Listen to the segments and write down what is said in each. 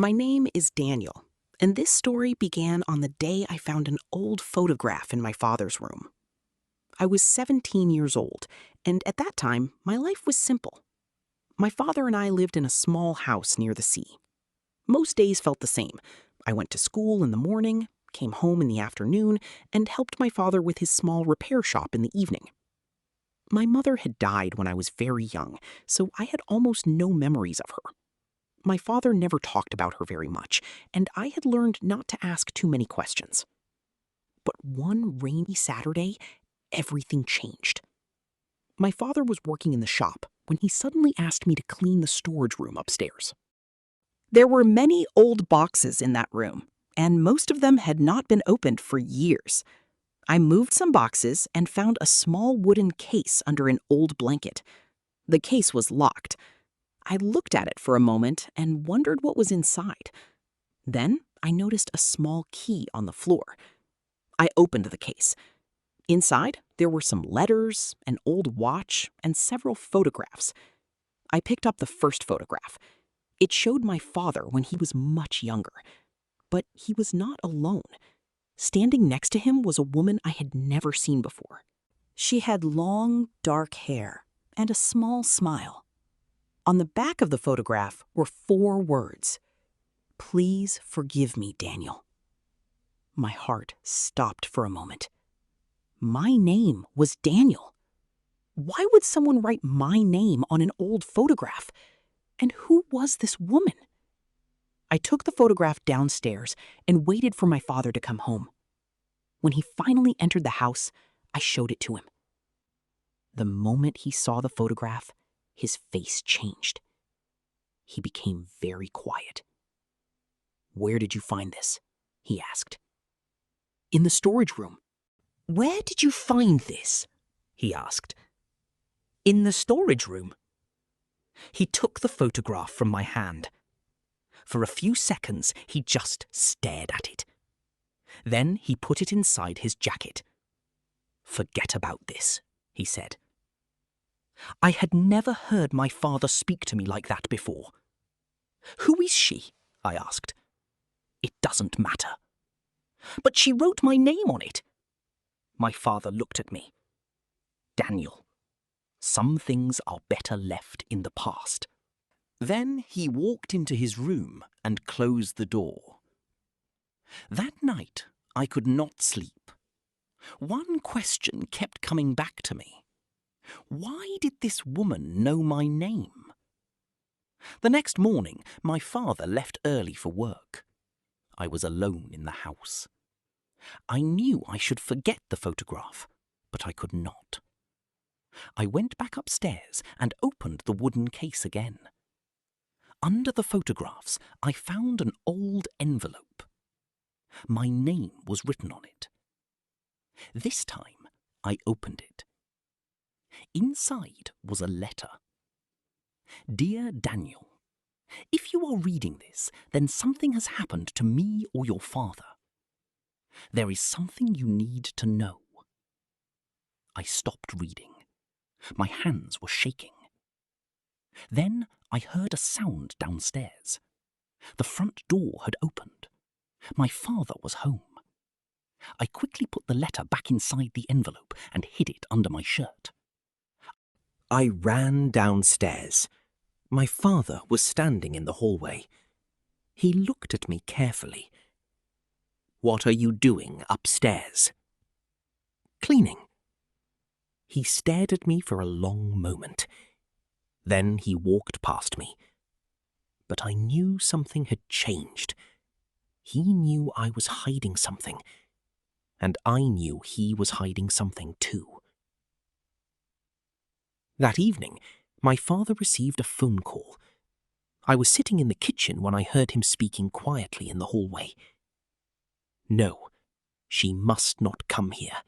My name is Daniel, and this story began on the day I found an old photograph in my father's room. I was 17 years old, and at that time, my life was simple. My father and I lived in a small house near the sea. Most days felt the same. I went to school in the morning, came home in the afternoon, and helped my father with his small repair shop in the evening. My mother had died when I was very young, so I had almost no memories of her. My father never talked about her very much, and I had learned not to ask too many questions. But one rainy Saturday, everything changed. My father was working in the shop when he suddenly asked me to clean the storage room upstairs. There were many old boxes in that room, and most of them had not been opened for years. I moved some boxes and found a small wooden case under an old blanket. The case was locked. I looked at it for a moment and wondered what was inside. Then I noticed a small key on the floor. I opened the case. Inside, there were some letters, an old watch, and several photographs. I picked up the first photograph. It showed my father when he was much younger. But he was not alone. Standing next to him was a woman I had never seen before. She had long, dark hair and a small smile. On the back of the photograph were 4 words. "Please forgive me, Daniel." My heart stopped for a moment. My name was Daniel. Why would someone write my name on an old photograph? And who was this woman? I took the photograph downstairs and waited for my father to come home. When he finally entered the house, I showed it to him. The moment he saw the photograph, his face changed. He became very quiet. "Where did you find this?" he asked. "In the storage room." "Where did you find this?" he asked. "In the storage room." He took the photograph from my hand. For a few seconds, he just stared at it. Then he put it inside his jacket. "Forget about this," he said. I had never heard my father speak to me like that before. "Who is she?" I asked. "It doesn't matter." "But she wrote my name on it." My father looked at me. "Daniel, some things are better left in the past." Then he walked into his room and closed the door. That night, I could not sleep. One question kept coming back to me. Why did this woman know my name? The next morning, my father left early for work. I was alone in the house. I knew I should forget the photograph, but I could not. I went back upstairs and opened the wooden case again. Under the photographs, I found an old envelope. My name was written on it. This time, I opened it. Inside was a letter. "Dear Daniel, if you are reading this, then something has happened to me or your father. There is something you need to know." I stopped reading. My hands were shaking. Then I heard a sound downstairs. The front door had opened. My father was home. I quickly put the letter back inside the envelope and hid it under my shirt. I ran downstairs. My father was standing in the hallway. He looked at me carefully. "What are you doing upstairs?" "Cleaning." He stared at me for a long moment. Then he walked past me. But I knew something had changed. He knew I was hiding something, and I knew he was hiding something too. That evening, my father received a phone call. I was sitting in the kitchen when I heard him speaking quietly in the hallway. "No, she must not come here."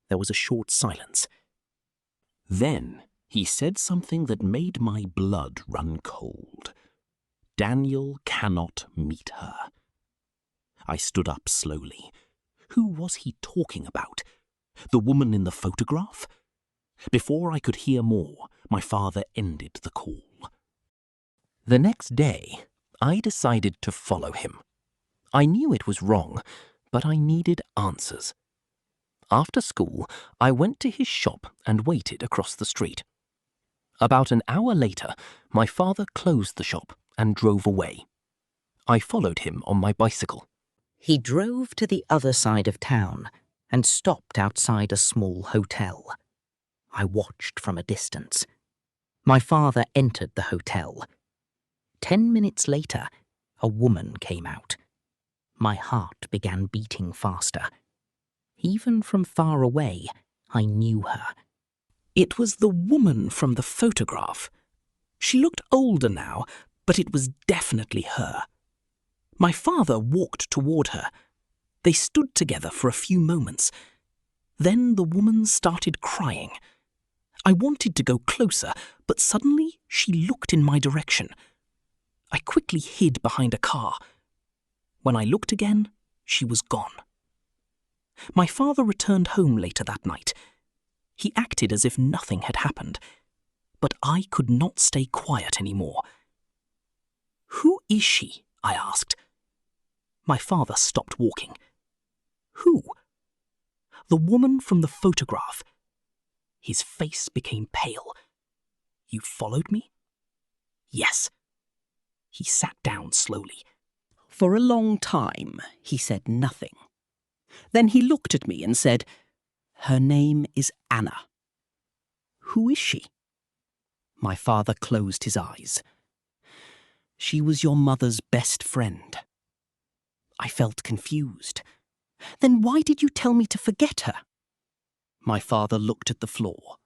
There was a short silence. Then he said something that made my blood run cold. "Daniel cannot meet her." I stood up slowly. Who was he talking about? The woman in the photograph? Before I could hear more, my father ended the call. The next day, I decided to follow him. I knew it was wrong, but I needed answers. After school, I went to his shop and waited across the street. About an hour later, my father closed the shop and drove away. I followed him on my bicycle. He drove to the other side of town and stopped outside a small hotel. I watched from a distance. My father entered the hotel. 10 minutes later, a woman came out. My heart began beating faster. Even from far away, I knew her. It was the woman from the photograph. She looked older now, but it was definitely her. My father walked toward her. They stood together for a few moments. Then the woman started crying. I wanted to go closer, but suddenly she looked in my direction. I quickly hid behind a car. When I looked again, she was gone. My father returned home later that night. He acted as if nothing had happened, but I could not stay quiet anymore. "Who is she?" I asked. My father stopped walking. "Who?" "The woman from the photograph." His face became pale. "You followed me?" "Yes." He sat down slowly. For a long time, he said nothing. Then he looked at me and said, "Her name is Anna." "Who is she?" My father closed his eyes. "She was your mother's best friend." I felt confused. "Then why did you tell me to forget her?" My father looked at the floor.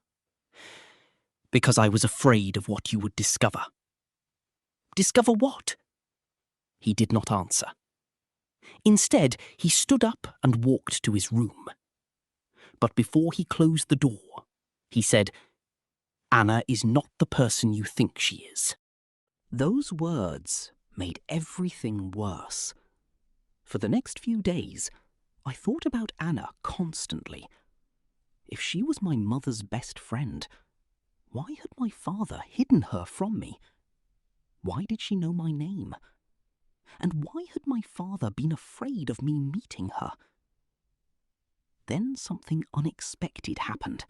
"Because I was afraid of what you would discover." "Discover what?" He did not answer. Instead, he stood up and walked to his room. But before he closed the door, he said, "Anna is not the person you think she is." Those words made everything worse. For the next few days, I thought about Anna constantly. If she was my mother's best friend, why had my father hidden her from me? Why did she know my name? And why had my father been afraid of me meeting her? Then something unexpected happened.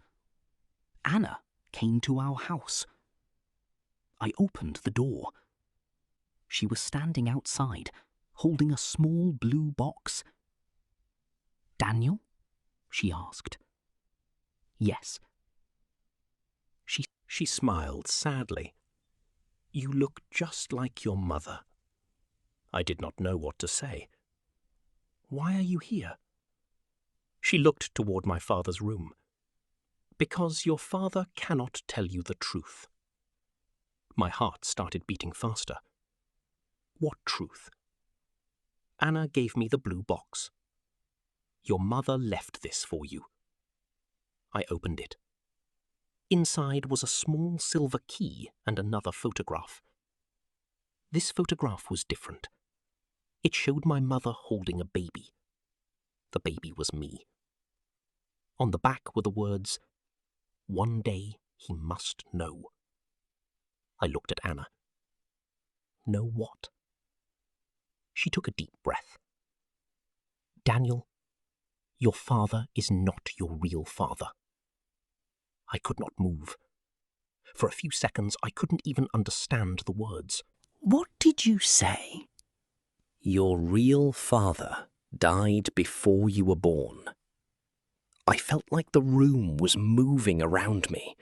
Anna came to our house. I opened the door. She was standing outside, holding a small blue box. "Daniel?" she asked. "Yes." She smiled sadly. "You look just like your mother." I did not know what to say. "Why are you here?" She looked toward my father's room. "Because your father cannot tell you the truth." My heart started beating faster. "What truth?" "Anna gave me the blue box. Your mother left this for you." I opened it. Inside was a small silver key and another photograph. This photograph was different. It showed my mother holding a baby. The baby was me. On the back were the words, "One day he must know." I looked at Anna. "Know what?" She took a deep breath. "Daniel, your father is not your real father." I could not move. For a few seconds, I couldn't even understand the words. "What did you say?" "Your real father died before you were born." I felt like the room was moving around me.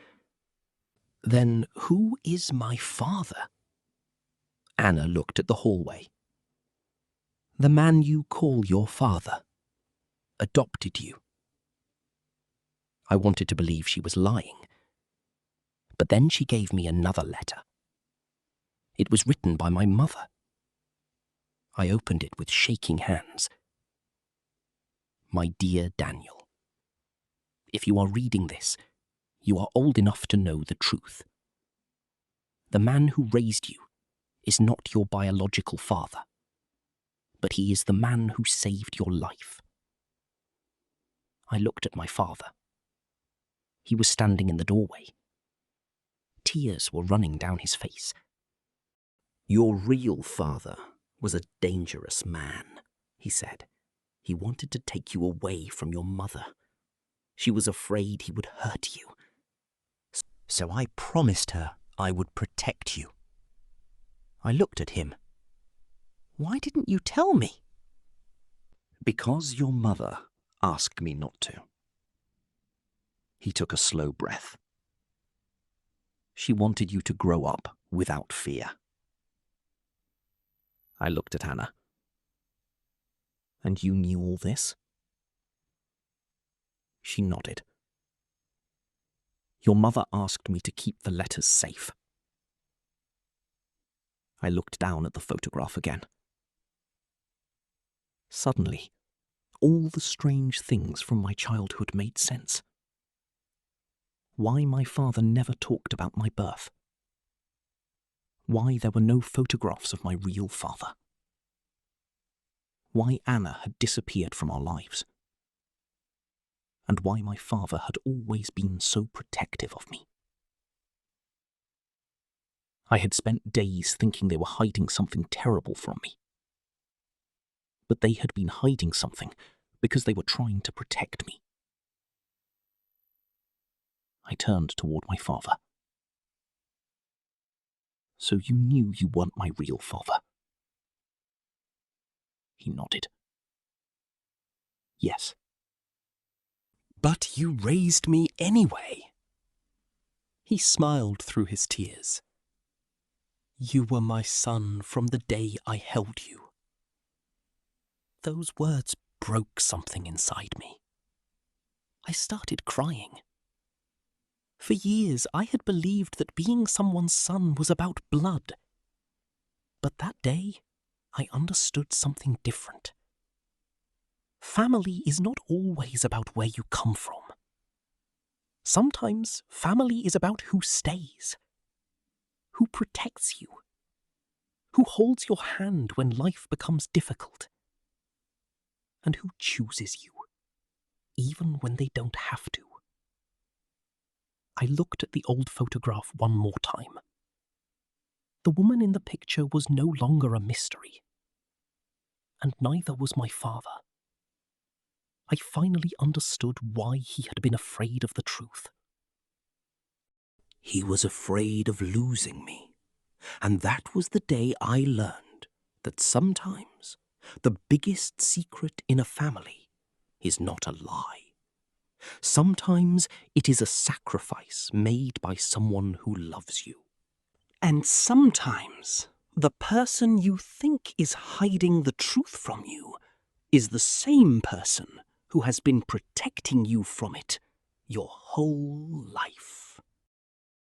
"Then who is my father?" Anna looked at the hallway. "The man you call your father adopted you." I wanted to believe she was lying. But then she gave me another letter. It was written by my mother. I opened it with shaking hands. "My dear Daniel, if you are reading this, you are old enough to know the truth. The man who raised you is not your biological father, but he is the man who saved your life." I looked at my father. He was standing in the doorway. Tears were running down his face. "Your real father was a dangerous man," he said. "He wanted to take you away from your mother. She was afraid he would hurt you. So I promised her I would protect you." I looked at him. "Why didn't you tell me?" "Because your mother asked me not to." He took a slow breath. "She wanted you to grow up without fear." I looked at Anna. "And you knew all this?" She nodded. "Your mother asked me to keep the letters safe." I looked down at the photograph again. Suddenly, all the strange things from my childhood made sense. Why my father never talked about my birth. Why there were no photographs of my real father. Why Anna had disappeared from our lives. And why my father had always been so protective of me. I had spent days thinking they were hiding something terrible from me. But they had been hiding something because they were trying to protect me. I turned toward my father. "So you knew you weren't my real father?" He nodded. "Yes." "But you raised me anyway." He smiled through his tears. "You were my son from the day I held you." Those words broke something inside me. I started crying. For years, I had believed that being someone's son was about blood. But that day, I understood something different. Family is not always about where you come from. Sometimes family is about who stays, who protects you, who holds your hand when life becomes difficult, and who chooses you, even when they don't have to. I looked at the old photograph one more time. The woman in the picture was no longer a mystery, and neither was my father. I finally understood why he had been afraid of the truth. He was afraid of losing me, and that was the day I learned that sometimes the biggest secret in a family is not a lie. Sometimes it is a sacrifice made by someone who loves you. And sometimes the person you think is hiding the truth from you is the same person who has been protecting you from it your whole life.